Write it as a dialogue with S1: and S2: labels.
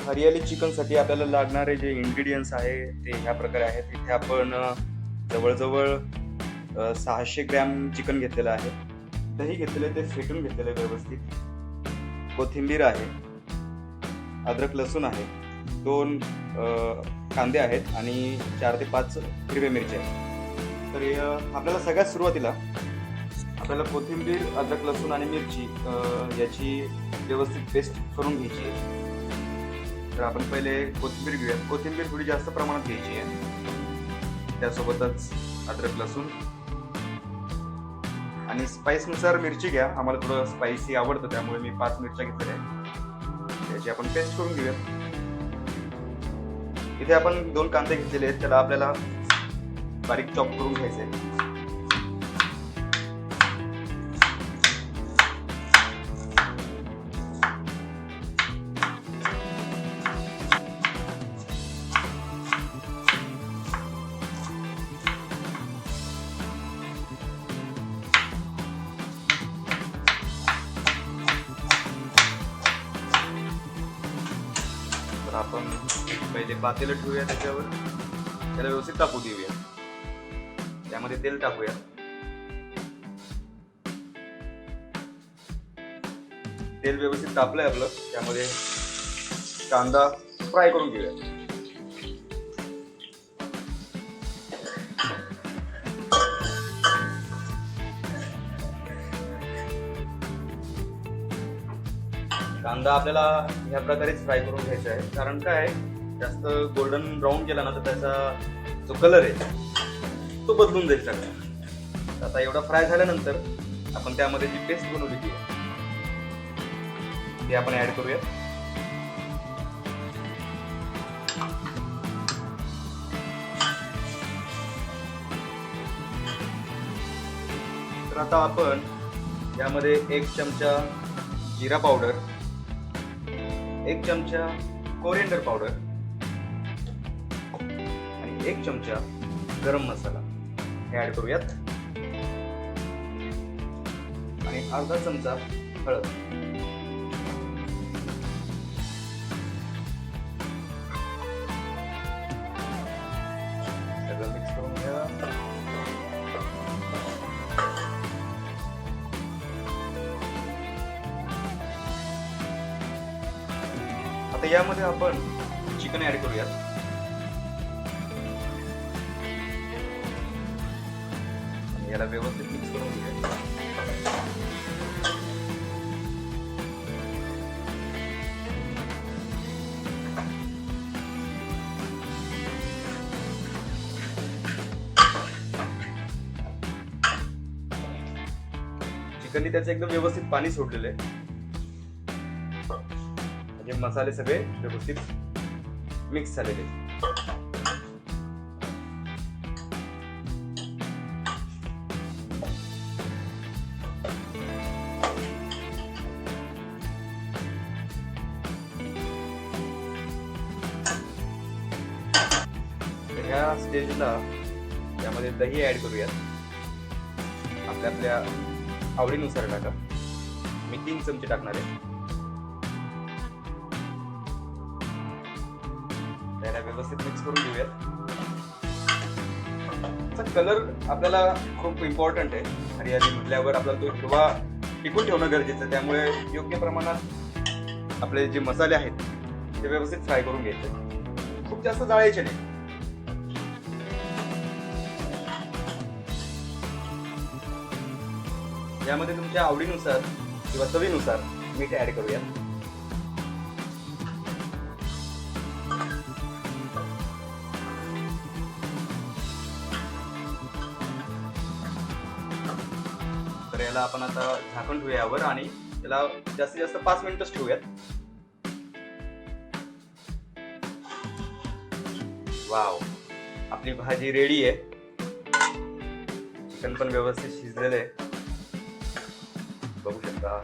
S1: हरियाली चिकनसाठी आपल्याला लागणारे जे इन्ग्रेडियंट्स आहे ते ह्या प्रकारे आहेत. इथे आपण जवळजवळ 600 ग्रॅम चिकन घेतलेलं आहे. दही घेतलेलं ते फेटून घेतलेलं आहे व्यवस्थित. कोथिंबीर आहे, अद्रक लसूण आहे, 2 कांदे आहेत आणि 4 ते 5 हिरव्या मिरच्या आहेत. तर आपल्याला सगळ्यात सुरुवातीला आपल्याला कोथिंबीर, अद्रक लसूण आणि मिरची याची व्यवस्थित पेस्ट करून घ्यायची आहे. तर आपण पहिले कोथिंबीर घेऊयात. कोथिंबीर थोडी जास्त प्रमाणात घ्यायची आहे, त्यासोबतच अद्रक लसूण आणि स्पाइसनुसार मिरची घ्या. आम्हाला थोडं स्पायसी आवडतं त्यामुळे मी 5 मिरच्या घेतलेल्या आहेत. त्याची आपण पेस्ट करून घेऊयात. इथे आपण 2 कांदे घेतलेले आहेत, त्याला आपल्याला बारीक चॉप करून घ्यायचे आहे. आपण पहिले पातेलं ठेवूया, त्याच्यावर त्याला व्यवस्थित तापू देऊया. त्यामध्ये तेल टाकूया. तेल व्यवस्थित तापलंय आपलं, त्यामध्ये कांदा फ्राय करून घेऊया. कांदा आपल्याला ह्या प्रकारेच फ्राय करून घ्यायचा आहे, कारण काय जास्त गोल्डन ब्राऊन केला ना तर त्याचा जो कलर आहे तो बदलून जाईल सगळा. आता एवढा फ्राय झाल्यानंतर आपण त्यामध्ये जी पेस्ट बनवली ती आपण ऍड करूया. तर आता आपण यामध्ये 1 चमचा जिरा पावडर, 1 चमचा कोरिएंडर पावडर आणि 1 चमचा गरम मसाला हे ऍड करूयात आणि अर्धा चमचा हळद. सगळं मिक्स करून घ्या. आता यामध्ये आपण चिकन ऍड करूयात. आणि याला व्यवस्थित मिक्स करून घेऊया. चिकननी त्याचं एकदम व्यवस्थित पाणी सोडलेलं आहे. म्हणजे मसाले सगळे व्यवस्थित मिक्स झालेले. ह्या स्टेजला त्यामध्ये दही ऍड करूयात. आपल्या आवडीनुसार टाका. मी 3 चमचे टाकणार आहे. त्याला व्यवस्थित मिक्स करून घेऊयात. कलर आपल्याला खूप इम्पॉर्टंट आहे. हरियाली म्हटल्यावर आपल्याला तो हिरवा टिकून ठेवणं गरजेचं आहे. त्यामुळे योग्य प्रमाणात आपले जे मसाले आहेत ते व्यवस्थित फ्राय करून घ्यायचे. खूप जास्त जाळायचे नाही. यामध्ये तुमच्या आवडीनुसार किंवा चवीनुसार मीठ ऍड करूया. तर याला आपण आता झाकण ठेवूया यावर आणि याला जास्तीत जास्त 5 मिनिटच ठेवूयात. वाव, आपली भाजी रेडी आहे. चिकन पण व्यवस्थित शिजलेलं आहे, बघू शकता.